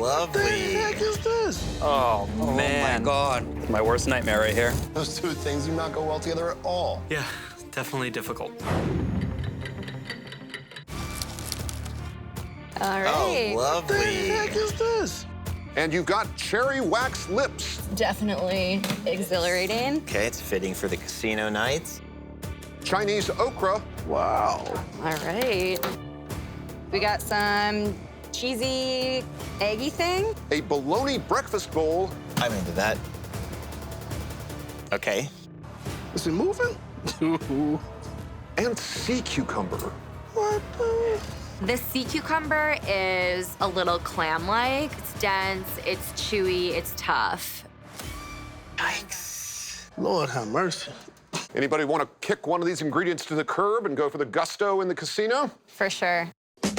lovely. What the heck is this? Oh, man. Oh, my God. My worst nightmare right here. Those two things do not go well together at all. Yeah, definitely difficult. All right. Oh, What the lovely. heck is this? And you've got cherry wax lips. Definitely exhilarating. Okay, it's fitting for the casino nights. Chinese okra. Wow. All right. We got some cheesy, eggy thing. A bologna breakfast bowl. I'm into that. Okay. Is it moving? And sea cucumber. What the? The sea cucumber is a little clam-like. It's dense, it's chewy, it's tough. Yikes. Lord have mercy. Anybody want to kick one of these ingredients to the curb and go for the gusto in the casino? For sure.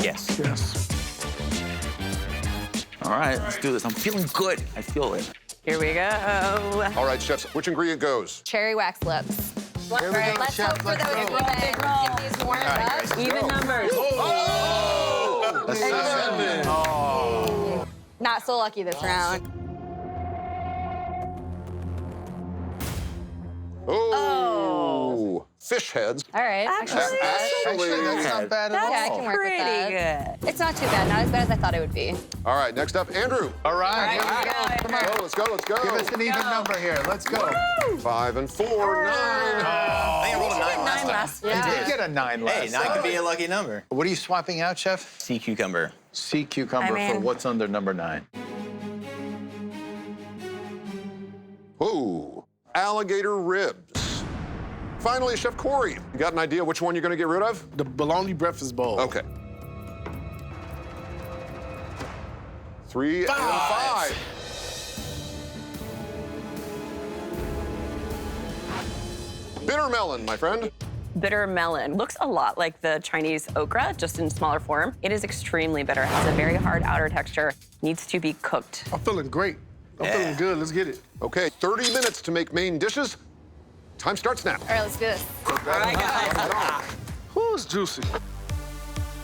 Yes. Yes. All right, let's do this. I'm feeling good. I feel it. Here we go. All right, chefs, which ingredient goes? Cherry wax lips. Here we go, Let's chef, hope for let's those go. even. Get these warmed up. Even numbers. Oh! A 7. Oh. Not so lucky this round. Oh. Fish heads. All right. Actually, that's not bad at all. Yeah, I can work with that. Good. It's not too bad. Not as bad as I thought it would be. All right, next up, Andrew. All right, here we go. Come on. Let's go, let's go. Give us an even number here. Let's go. 5 and 4, 9. I think I rolled a 9 last time. You did get a 9 last Hey, 9 could be a lucky number. What are you swapping out, Chef? Sea cucumber. Sea cucumber for what's under number 9. Whoa. Alligator ribs. Finally, Chef Corey, you got an idea which one you're going to get rid of? The bologna breakfast bowl. Okay. 3 and 5. Bitter melon, my friend. Bitter melon looks a lot like the Chinese okra, just in smaller form. It is extremely bitter, has a very hard outer texture, needs to be cooked. I'm feeling great. I'm feeling good. Let's get it. Okay, 30 minutes to make main dishes. Time starts now. All right, let's do this. All right, guys. Who's juicy?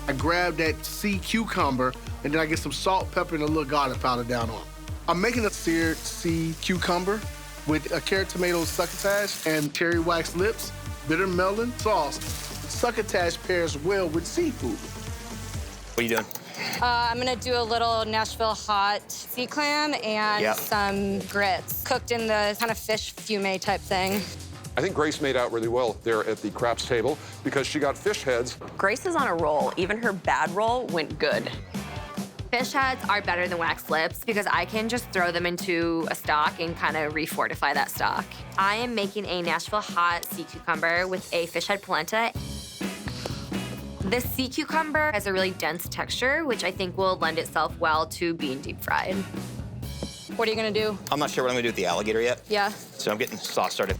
I grab that sea cucumber, and then I get some salt, pepper, and a little garlic powder down on it. I'm making a seared sea cucumber with a carrot tomato succotash and cherry wax lips, bitter melon sauce. Succotash pairs well with seafood. What are you doing? I'm gonna do a little Nashville hot sea clam and some grits, cooked in the kind of fish fumet type thing. I think Grace made out really well there at the craps table because she got fish heads. Grace is on a roll. Even her bad roll went good. Fish heads are better than wax lips because I can just throw them into a stock and kind of refortify that stock. I am making a Nashville hot sea cucumber with a fish head polenta. The sea cucumber has a really dense texture, which I think will lend itself well to being deep fried. What are you gonna do? I'm not sure what I'm gonna do with the alligator yet. Yeah. So I'm getting sauce started.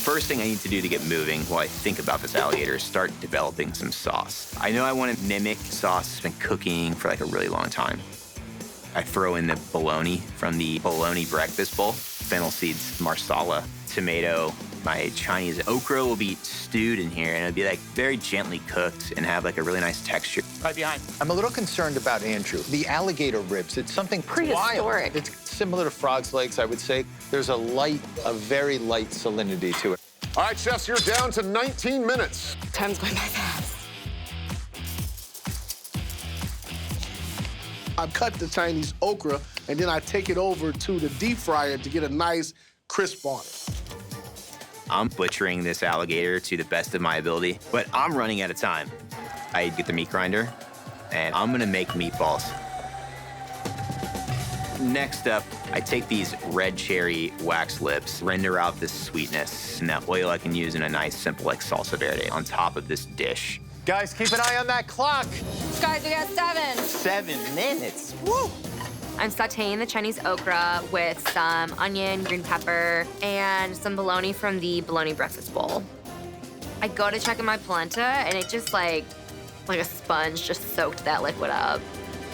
First thing I need to do to get moving while I think about this alligator is start developing some sauce. I know I want to mimic sauce that's been cooking for like a really long time. I throw in the bologna from the bologna breakfast bowl, fennel seeds, marsala, tomato. My Chinese okra will be stewed in here, and it'll be like very gently cooked and have like a really nice texture. Right behind. I'm a little concerned about Andrew. The alligator ribs, it's something Prehistoric. wild. It's similar to frog's legs, I would say. There's a very light salinity to it. All right, chefs, you're down to 19 minutes. Time's going by fast. I cut the Chinese okra, and then I take it over to the deep fryer to get a nice crisp on it. I'm butchering this alligator to the best of my ability, but I'm running out of time. I get the meat grinder, and I'm gonna make meatballs. Next up, I take these red cherry wax lips, render out this sweetness, and that oil I can use in a nice, simple, like salsa verde on top of this dish. Guys, keep an eye on that clock. Guys, we got 7. 7 minutes, woo! I'm sauteing the Chinese okra with some onion, green pepper, and some bologna from the bologna breakfast bowl. I go to check in my polenta, and it just like a sponge just soaked that liquid up.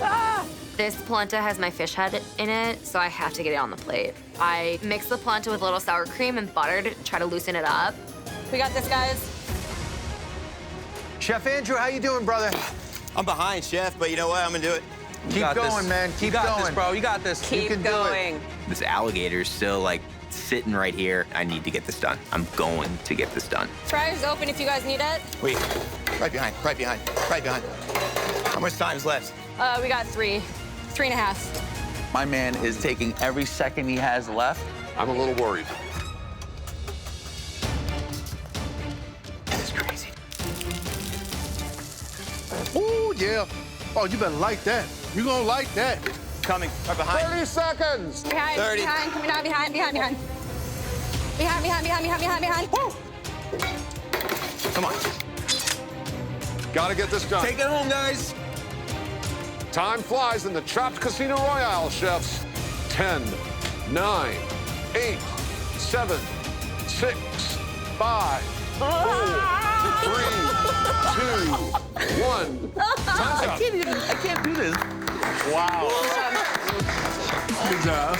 Ah! This polenta has my fish head in it, so I have to get it on the plate. I mix the polenta with a little sour cream and butter to try to loosen it up. We got this, guys. Chef Andrew, how you doing, brother? I'm behind, chef, but you know what? I'm gonna do it. Keep going, man. Keep You got going. this, bro. You got this. Keep you can do going. it. This alligator's still like sitting right here. I need to get this done. I'm going to get this done. Fryer's open if you guys need it. Wait, right behind, right behind, right behind. How much time's left? We got 3.5. My man is taking every second he has left. I'm a little worried. It's crazy. Ooh, yeah. Oh, you better like that. You gonna like that. Coming, right behind. 30 seconds. Behind, 30. behind, coming down, behind. Behind. Woo! Come on. Gotta get this done. Take it home, guys. Time flies in the Chopped Casino Royale, chefs. 10, 9, 8, 7, 6, 5, 4, 3, 2, 1. Time's up. I can't do this. Wow. Good job.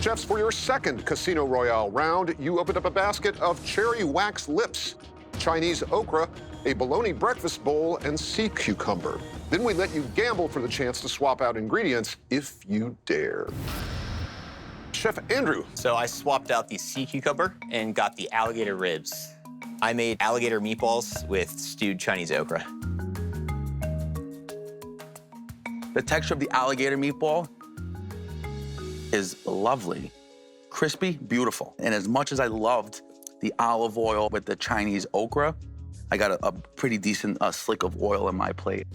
Chefs, for your second Casino Royale round, you opened up a basket of cherry wax lips, Chinese okra, a bologna breakfast bowl, and sea cucumber. Then we let you gamble for the chance to swap out ingredients if you dare. Chef Andrew. So I swapped out the sea cucumber and got the alligator ribs. I made alligator meatballs with stewed Chinese okra. The texture of the alligator meatball is lovely. Crispy, beautiful. And as much as I loved the olive oil with the Chinese okra, I got a pretty decent slick of oil in my plate.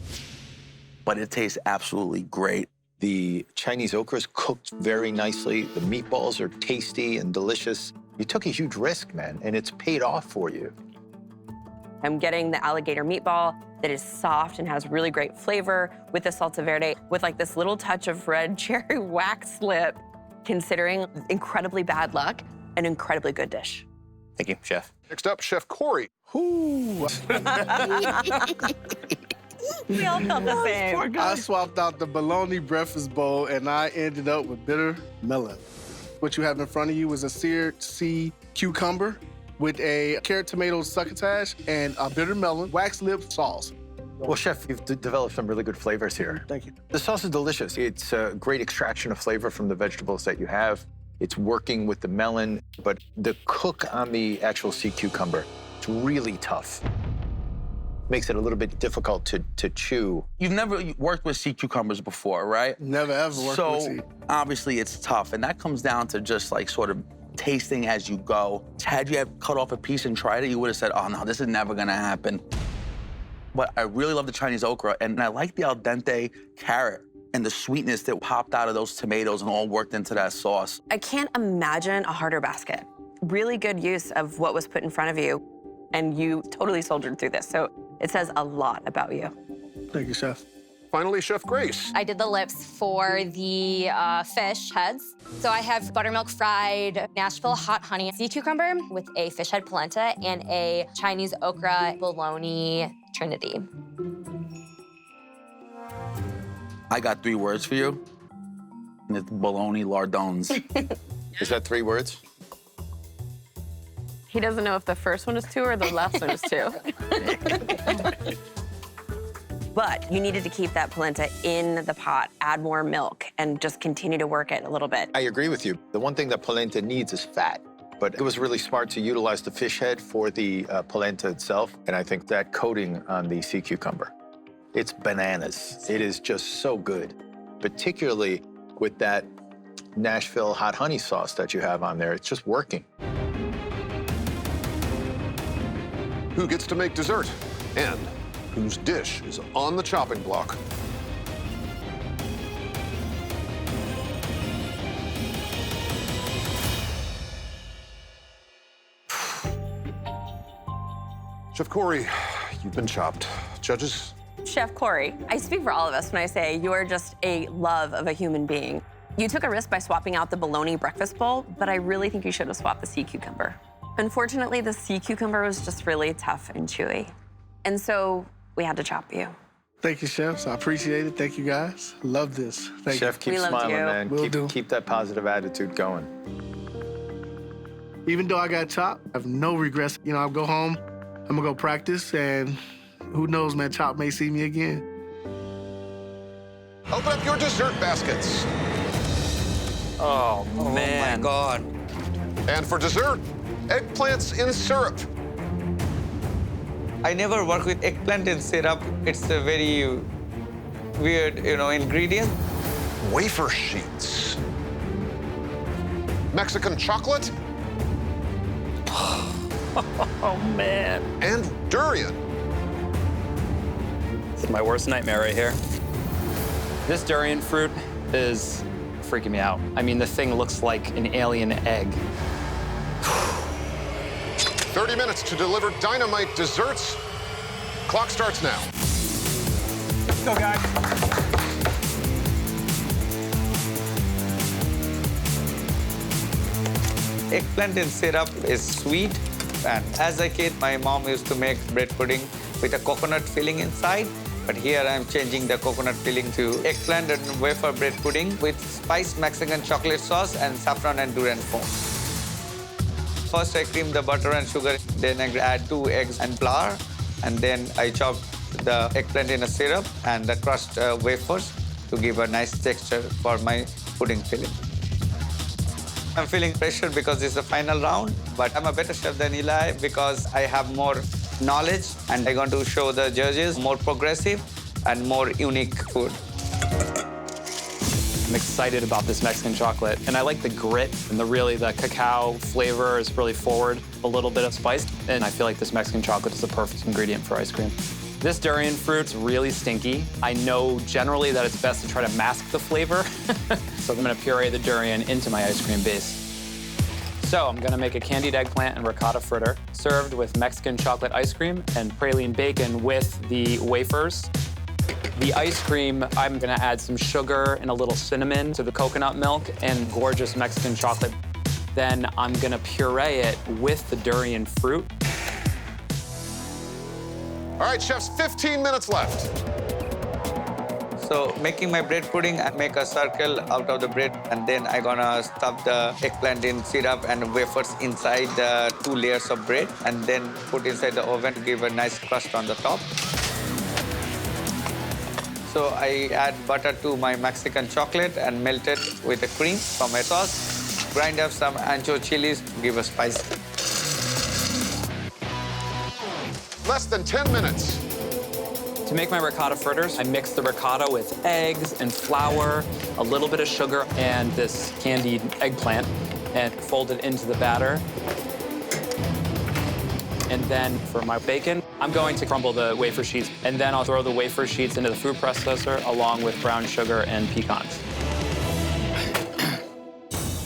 But it tastes absolutely great. The Chinese okra is cooked very nicely. The meatballs are tasty and delicious. You took a huge risk, man, and it's paid off for you. I'm getting the alligator meatball that is soft and has really great flavor with the salsa verde, with like this little touch of red cherry wax lip, considering incredibly bad luck, an incredibly good dish. Thank you, chef. Next up, Chef Corey. Ooh. We all felt the same. I swapped out the bologna breakfast bowl and I ended up with bitter melon. What you have in front of you is a seared sea cucumber with a carrot tomato succotash and a bitter melon wax lip sauce. Well, Chef, you've developed some really good flavors here. Thank you. The sauce is delicious. It's a great extraction of flavor from the vegetables that you have. It's working with the melon, but the cook on the actual sea cucumber, it's really tough. Makes it a little bit difficult to chew. You've never worked with sea cucumbers before, right? Never ever worked with sea. So obviously it's tough, and that comes down to just like sort of tasting as you go. Had you have cut off a piece and tried it, you would have said, oh no, this is never gonna happen. But I really love the Chinese okra, and I like the al dente carrot and the sweetness that popped out of those tomatoes and all worked into that sauce. I can't imagine a harder basket. Really good use of what was put in front of you, and you totally soldiered through this. So it says a lot about you. Thank you, Chef. Finally, Chef Grace. I did the lips for the fish heads. So I have buttermilk fried Nashville hot honey sea cucumber with a fish head polenta and a Chinese okra bologna trinity. I got 3 words for you, and it's bologna lardons. Is that 3 words? He doesn't know if the first one is 2 or the last one is 2. But you needed to keep that polenta in the pot, add more milk, and just continue to work it a little bit. I agree with you. The one thing that polenta needs is fat. But it was really smart to utilize the fish head for the polenta itself. And I think that coating on the sea cucumber, it's bananas. It is just so good, particularly with that Nashville hot honey sauce that you have on there. It's just working. Who gets to make dessert? And whose dish is on the chopping block? Chef Corey, you've been chopped. Judges? Chef Corey, I speak for all of us when I say you are just a love of a human being. You took a risk by swapping out the bologna breakfast bowl, but I really think you should have swapped the sea cucumber. Unfortunately, the sea cucumber was just really tough and chewy. And so we had to chop you. Thank you, chefs. I appreciate it. Thank you, guys. Love this. Thank Chef, keep We loved smiling, you. man. Will do. Keep that positive attitude going. you. Even though I got chopped, I have no regrets. You know, I'll go home, I'm gonna go practice, and Who knows, man, Chop may see me again. Open up your dessert baskets. Oh, man. my God. And for dessert, eggplants in syrup. I never work with eggplant in syrup. It's a very weird, ingredient. Wafer sheets. Mexican chocolate. Oh, man. And durian. This is my worst nightmare right here. This durian fruit is freaking me out. I mean, the thing looks like an alien egg. 30 minutes to deliver dynamite desserts. Clock starts now. Let's go, guys. Eggplant in syrup is sweet. And as a kid, my mom used to make bread pudding with a coconut filling inside. But here I'm changing the coconut filling to eggplant and wafer bread pudding with spiced Mexican chocolate sauce and saffron and durian foam. First, I cream the butter and sugar. Then I add 2 eggs and flour. And then I chop the eggplant in a syrup and the crushed wafers to give a nice texture for my pudding filling. I'm feeling pressure because it's the final round, but I'm a better chef than Eli because I have more knowledge and I'm going to show the judges more progressive and more unique food. I'm excited about this Mexican chocolate, and I like the grit and the cacao flavor is really forward, a little bit of spice, and I feel like this Mexican chocolate is the perfect ingredient for ice cream. This durian fruit's really stinky. I know generally that it's best to try to mask the flavor, so I'm gonna puree the durian into my ice cream base. So I'm gonna make a candied eggplant and ricotta fritter, served with Mexican chocolate ice cream and praline bacon with the wafers. The ice cream, I'm gonna add some sugar and a little cinnamon to the coconut milk and gorgeous Mexican chocolate. Then I'm gonna puree it with the durian fruit. All right, chefs, 15 minutes left. So making my bread pudding, I make a circle out of the bread and then I'm gonna stuff the eggplant in syrup and wafers inside the 2 layers of bread and then put inside the oven to give a nice crust on the top. So I add butter to my Mexican chocolate and melt it with the cream from my sauce. Grind up some ancho chilies to give a spice. Less than 10 minutes. To make my ricotta fritters, I mix the ricotta with eggs and flour, a little bit of sugar, and this candied eggplant, and fold it into the batter. And then for my bacon, I'm going to crumble the wafer sheets, and then I'll throw the wafer sheets into the food processor along with brown sugar and pecans.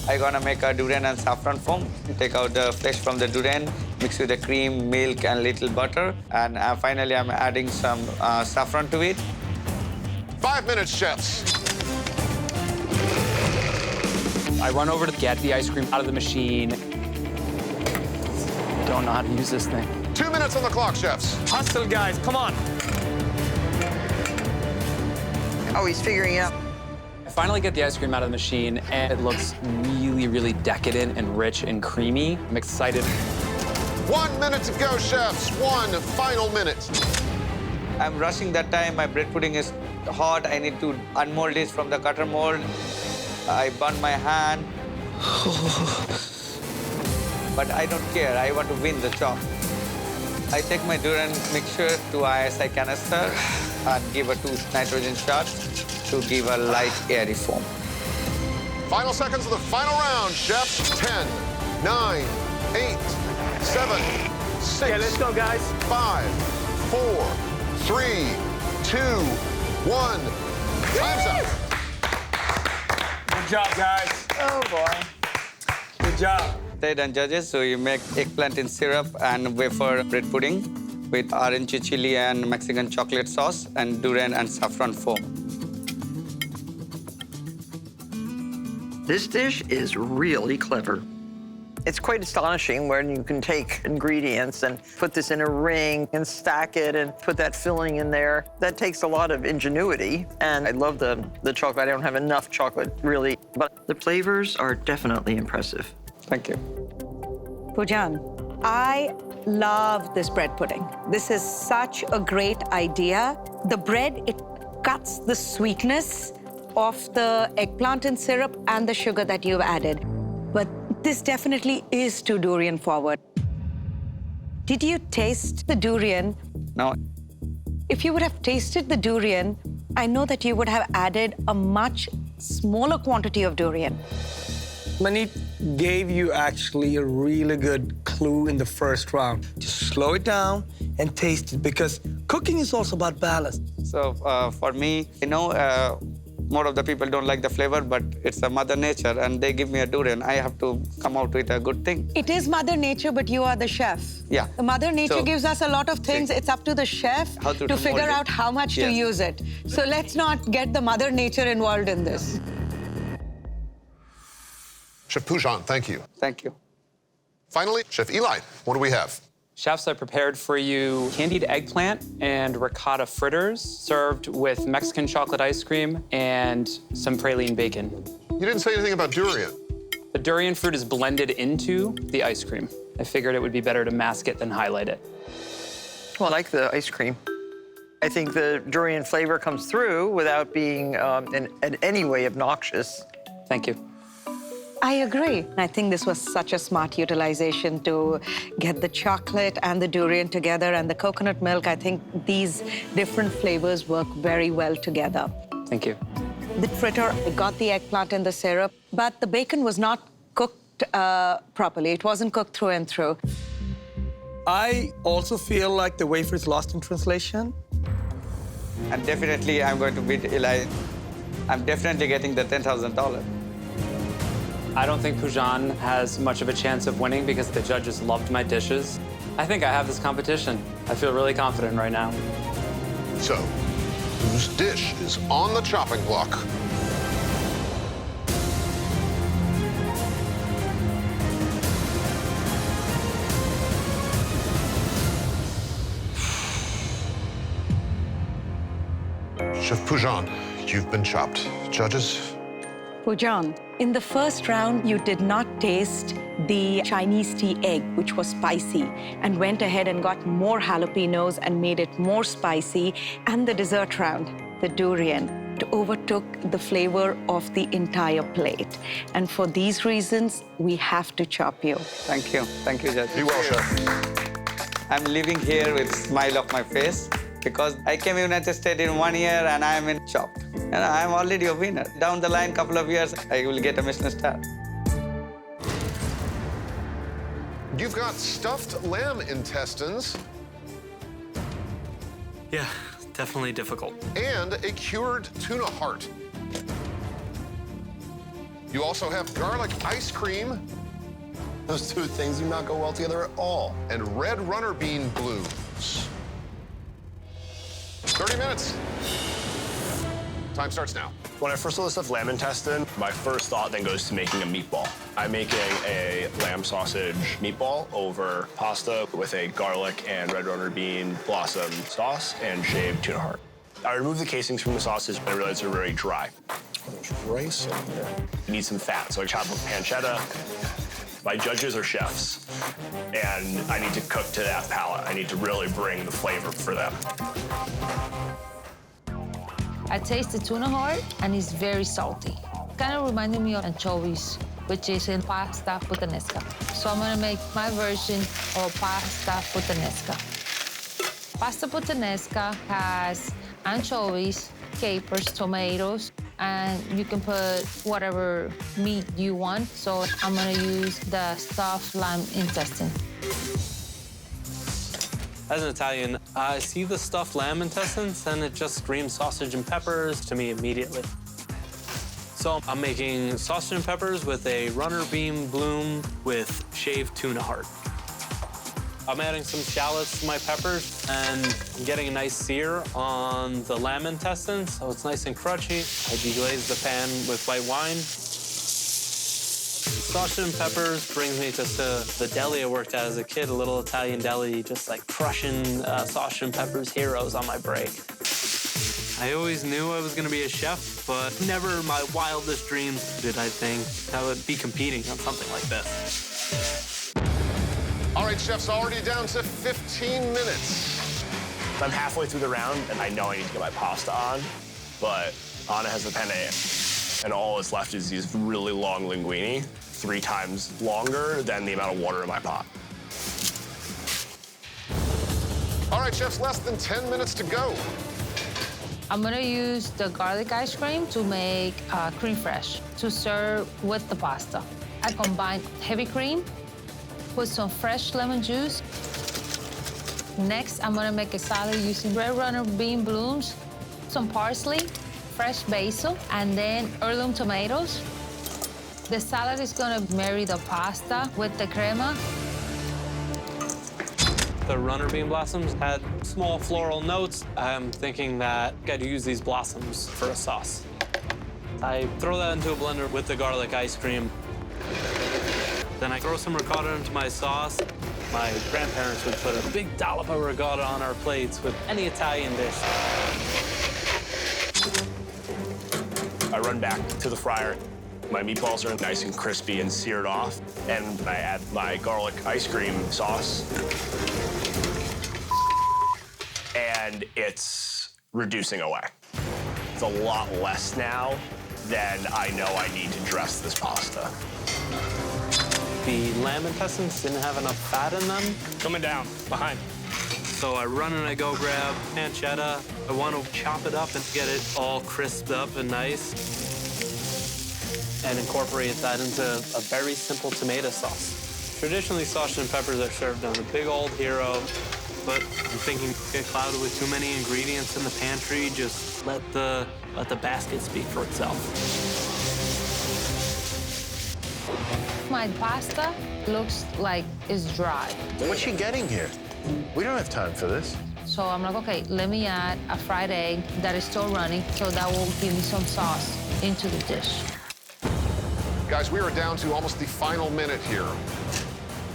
I'm gonna make a durian and saffron foam. Take out the flesh from the durian, mix with the cream, milk, and little butter. And finally, I'm adding some saffron to it. 5 minutes, chefs. I run over to get the ice cream out of the machine. Don't know how to use this thing. 2 minutes on the clock, chefs. Hustle, guys, come on. Oh, he's figuring it out. I finally get the ice cream out of the machine, and it looks really, really decadent and rich and creamy. I'm excited. 1 minute to go, chefs. 1 final minute. I'm rushing that time. My bread pudding is hot. I need to unmold it from the cutter mold. I burn my hand. But I don't care. I want to win the job. I take my durian mixture to ISI canister and give a 2 nitrogen shots to give a light, airy foam. Final seconds of the final round, chefs. 10, 9, 8, 7, 6. Okay, let's go, guys. 5, 4, 3, 2, 1. Time's up. Good job, guys. Oh, boy. Good job. And judges, so you make eggplant in syrup and wafer bread pudding with orange chili and Mexican chocolate sauce and durian and saffron foam. This dish is really clever. It's quite astonishing when you can take ingredients and put this in a ring and stack it and put that filling in there. That takes a lot of ingenuity. And I love the chocolate. I don't have enough chocolate, really. But the flavors are definitely impressive. Thank you. Pujan, I love this bread pudding. This is such a great idea. The bread, it cuts the sweetness of the eggplant and syrup and the sugar that you've added. But this definitely is too durian forward. Did you taste the durian? No. If you would have tasted the durian, I know that you would have added a much smaller quantity of durian. Manit gave you actually a really good clue in the first round. Just slow it down and taste it, because cooking is also about balance. So for me, more of the people don't like the flavor, but it's a Mother Nature, and they give me a durian. I have to come out with a good thing. It is Mother Nature, but you are the chef. Yeah. The Mother Nature gives us a lot of things. It's up to the chef to figure out how much to use it. So let's not get the Mother Nature involved in this. Chef Pujan, thank you. Thank you. Finally, Chef Eli, what do we have? Chefs, I prepared for you candied eggplant and ricotta fritters served with Mexican chocolate ice cream and some praline bacon. You didn't say anything about durian. The durian fruit is blended into the ice cream. I figured it would be better to mask it than highlight it. Well, I like the ice cream. I think the durian flavor comes through without being in any way obnoxious. Thank you. I agree. I think this was such a smart utilization to get the chocolate and the durian together and the coconut milk. I think these different flavors work very well together. Thank you. The fritter got the eggplant in the syrup, but the bacon was not cooked properly. It wasn't cooked through and through. I also feel like the wafer is lost in translation. And definitely, I'm going to beat Eli. I'm definitely getting the $10,000. I don't think Pujan has much of a chance of winning because the judges loved my dishes. I think I have this competition. I feel really confident right now. So, whose dish is on the chopping block? Chef Pujan, you've been chopped. Judges? Pujan, in the first round, you did not taste the Chinese tea egg, which was spicy, and went ahead and got more jalapenos and made it more spicy. And the dessert round, the durian, it overtook the flavor of the entire plate. And for these reasons, we have to chop you. Thank you. Thank you, Judge. Be well, Chef. I'm living here with a smile on my face because I came to the United States in 1 year and I'm in chopped. And I'm already a winner. Down the line, couple of years, I will get a Michelin star. You've got stuffed lamb intestines. Yeah, definitely difficult. And a cured tuna heart. You also have garlic ice cream. Those two things do not go well together at all. And red runner bean blues. 30 minutes. Time starts now. When I first saw the stuffed lamb intestine, my first thought then goes to making a meatball. I'm making a lamb sausage meatball over pasta with a garlic and red runner bean blossom sauce and shaved tuna heart. I removed the casings from the sausage, but I realized they're very dry. There's rice in here. You need some fat, so I chop up pancetta. My judges are chefs, and I need to cook to that palate. I need to really bring the flavor for them. I tasted tuna heart, and it's very salty. Kind of reminded me of anchovies, which is in pasta puttanesca. So I'm gonna make my version of pasta puttanesca. Pasta puttanesca has anchovies, capers, tomatoes, and you can put whatever meat you want. So I'm gonna use the stuffed lamb intestine. As an Italian, I see the stuffed lamb intestines and it just screams sausage and peppers to me immediately. So I'm making sausage and peppers with a runner bean bloom with shaved tuna heart. I'm adding some shallots to my peppers and I'm getting a nice sear on the lamb intestines so it's nice and crunchy. I deglaze the pan with white wine. Sausage and peppers brings me to the deli I worked at as a kid, a little Italian deli, just like crushing sausage and peppers heroes on my break. I always knew I was gonna be a chef, but never in my wildest dreams did I think I would be competing on something like this. All right, chef's already down to 15 minutes. I'm halfway through the round, and I know I need to get my pasta on, but Anna has the penne, and all that's left is these really long linguine, 3 times longer than the amount of water in my pot. All right, chefs, less than 10 minutes to go. I'm gonna use the garlic ice cream to make cream fresh to serve with the pasta. I combine heavy cream, put some fresh lemon juice. Next, I'm gonna make a salad using red runner bean blooms, some parsley, fresh basil, and then heirloom tomatoes. The salad is gonna marry the pasta with the crema. The runner bean blossoms had small floral notes. I'm thinking that I'd use these blossoms for a sauce. I throw that into a blender with the garlic ice cream. Then I throw some ricotta into my sauce. My grandparents would put a big dollop of ricotta on our plates with any Italian dish. I run back to the fryer. My meatballs are nice and crispy and seared off. And I add my garlic ice cream sauce. And it's reducing away. It's a lot less now than I know I need to dress this pasta. The lamb intestines didn't have enough fat in them. Coming down, behind. So I run and I go grab pancetta. I want to chop it up and get it all crisped up and nice. And incorporate that into a very simple tomato sauce. Traditionally, sausage and peppers are served on a big old hero, but I'm thinking get clouded with too many ingredients in the pantry, just let the basket speak for itself. My pasta looks like it's dry. What's she getting here? We don't have time for this. So I'm like, okay, let me add a fried egg that is still running, so that will give me some sauce into the dish. Guys, we are down to almost the final minute here.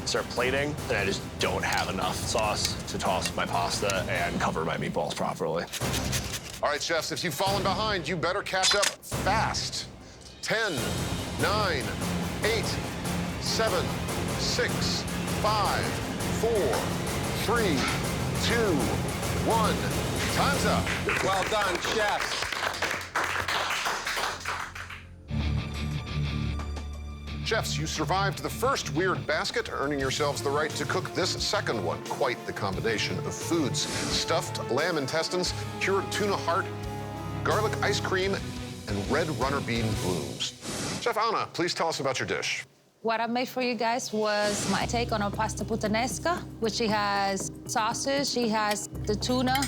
Start plating, and I just don't have enough sauce to toss my pasta and cover my meatballs properly. All right, chefs, if you've fallen behind, you better catch up fast. 10, 9, 8, 7, 6, 5, 4, 3, 2, 1. Time's up. Well done, chefs. Chefs, you survived the first weird basket, earning yourselves the right to cook this second one. Quite the combination of foods. Stuffed lamb intestines, cured tuna heart, garlic ice cream, and red runner bean blooms. Chef Anna, please tell us about your dish. What I made for you guys was my take on a pasta puttanesca, which she has sausage, she has the tuna.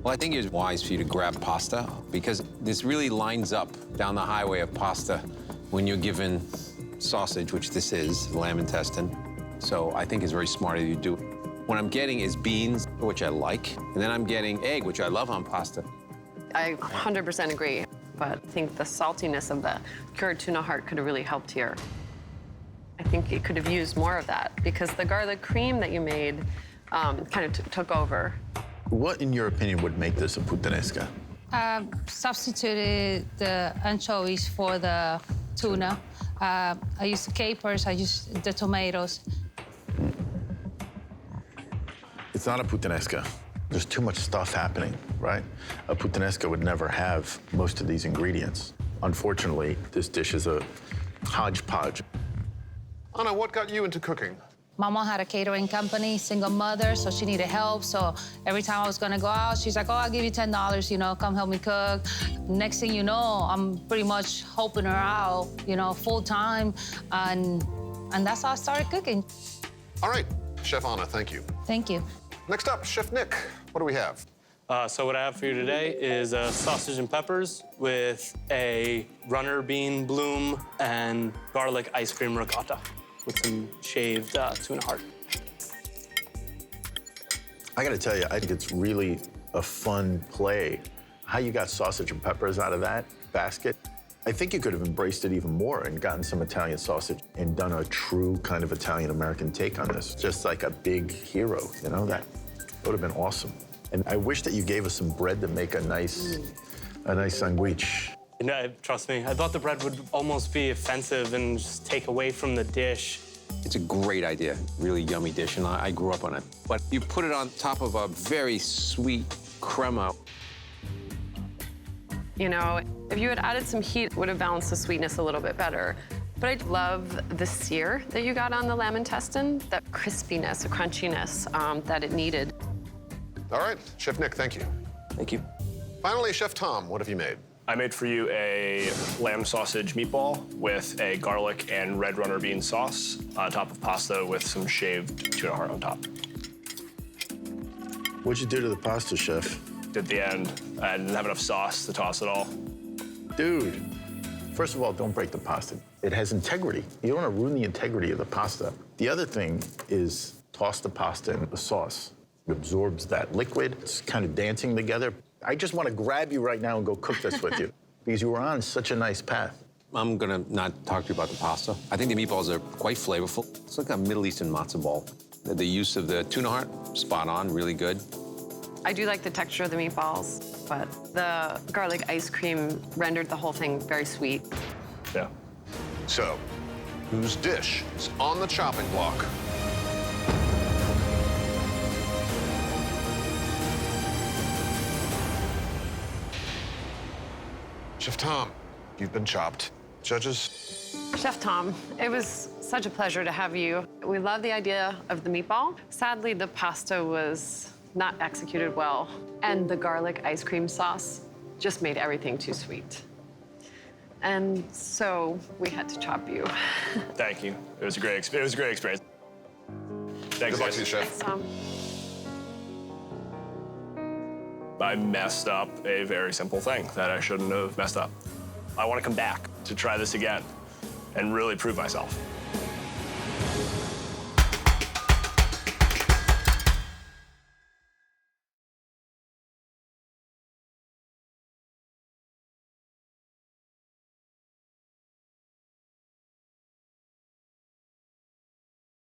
Well, I think it's wise for you to grab pasta because this really lines up down the highway of pasta when you're given sausage, which this is, lamb intestine. So I think it's very smart of you to do it. What I'm getting is beans, which I like, and then I'm getting egg, which I love on pasta. I 100% agree, but I think the saltiness of the cured tuna heart could have really helped here. I think you could have used more of that because the garlic cream that you made kind of took over. What, in your opinion, would make this a puttanesca? Substituted the anchovies for the tuna. I used the capers, I used the tomatoes. It's not a puttanesca. There's too much stuff happening, right? A puttanesca would never have most of these ingredients. Unfortunately, this dish is a hodgepodge. Anna, what got you into cooking? Mama had a catering company, single mother, so she needed help. So every time I was gonna go out, she's like, oh, I'll give you $10, you know, come help me cook. Next thing you know, I'm pretty much helping her out, you know, full time. And that's how I started cooking. All right, Chef Anna, thank you. Thank you. Next up, Chef Nick, what do we have? So what I have for you today is sausage and peppers with a runner bean bloom and garlic ice cream ricotta with some shaved tuna heart. I gotta tell you, I think it's really a fun play. How you got sausage and peppers out of that basket. I think you could have embraced it even more and gotten some Italian sausage and done a true kind of Italian-American take on this. Just like a big hero, you know, that would have been awesome. And I wish that you gave us some bread to make a nice sandwich. No, trust me, I thought the bread would almost be offensive and just take away from the dish. It's a great idea, really yummy dish, and I grew up on it. But you put it on top of a very sweet crema. You know, if you had added some heat, it would have balanced the sweetness a little bit better. But I love the sear that you got on the lamb intestine, that crispiness, the crunchiness that it needed. All right, Chef Nick, thank you. Thank you. Finally, Chef Tom, what have you made? I made for you a lamb sausage meatball with a garlic and red runner bean sauce on top of pasta with some shaved tuna heart on top. What'd you do to the pasta, Chef? At the end, I didn't have enough sauce to toss it all. Dude, first of all, don't break the pasta. It has integrity. You don't want to ruin the integrity of the pasta. The other thing is toss the pasta in the sauce. It absorbs that liquid. It's kind of dancing together. I just want to grab you right now and go cook this with you because you were on such a nice path. I'm gonna not talk to you about the pasta. I think the meatballs are quite flavorful. It's like a Middle Eastern matzo ball. The use of the tuna heart, spot on, really good. I do like the texture of the meatballs, but the garlic ice cream rendered the whole thing very sweet. Yeah. So, whose dish is on the chopping block? Chef Tom, you've been chopped. Judges? Chef Tom, it was such a pleasure to have you. We love the idea of the meatball. Sadly, the pasta was not executed well, and the garlic ice cream sauce just made everything too sweet. And so we had to chop you. Thank you. It was a great experience. Thanks, Good luck guys. to you, Chef. Thanks, Tom. I messed up a very simple thing that I shouldn't have messed up. I want to come back to try this again and really prove myself.